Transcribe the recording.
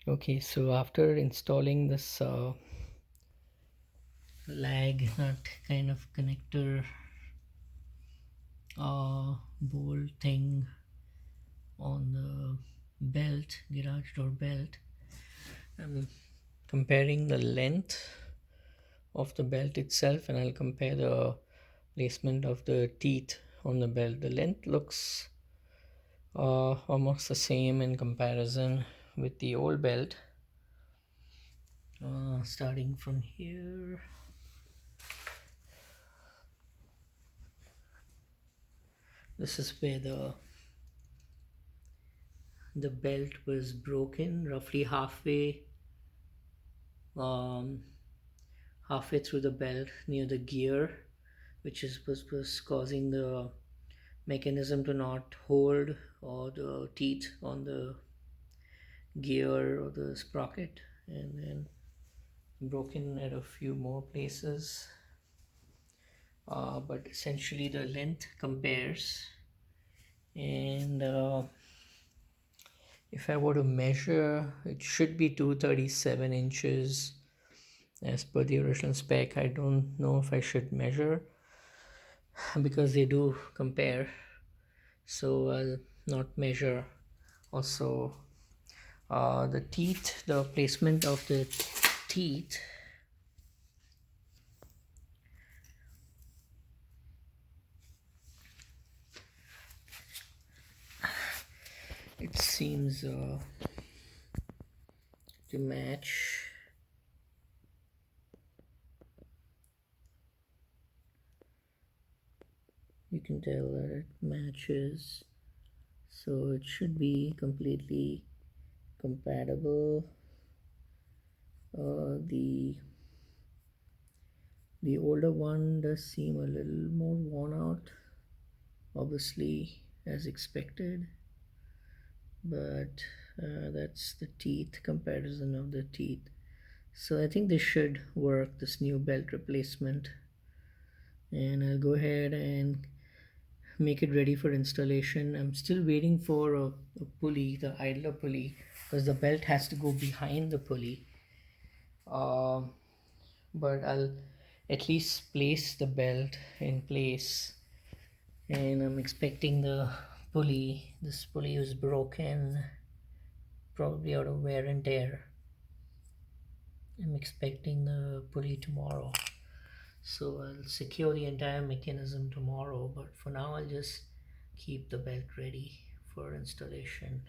Okay, so after installing this lag nut kind of connector bolt thing on the belt, garage door belt, I'm comparing the length of the belt itself, and I'll compare the placement of the teeth on the belt. The length looks almost the same in comparison with the old belt. Starting from here, this is where the belt was broken, roughly um, halfway through the belt near the gear, which was causing the mechanism to not hold, or the teeth on the gear or the sprocket, and then broken at a few more places. But essentially the length compares, and if I were to measure, it should be 237 inches as per the original spec. I don't know if I should measure because they do compare, so I'll not measure. Also, the teeth, the placement of the teeth, it seems to match. You can tell that it matches, so it should be completely compatible. The older one does seem a little more worn out, obviously, as expected, but that's the teeth, comparison of the teeth. So I think this should work, this new belt replacement, and I'll go ahead and make it ready for installation. I'm still waiting for a pulley, the idler pulley, because the belt has to go behind the pulley. Um, but I'll at least place the belt in place, and I'm expecting the pulley. This pulley is broken, probably out of wear and tear. I'm expecting the pulley tomorrow, so I'll secure the entire mechanism tomorrow, but for now I'll just keep the belt ready for installation.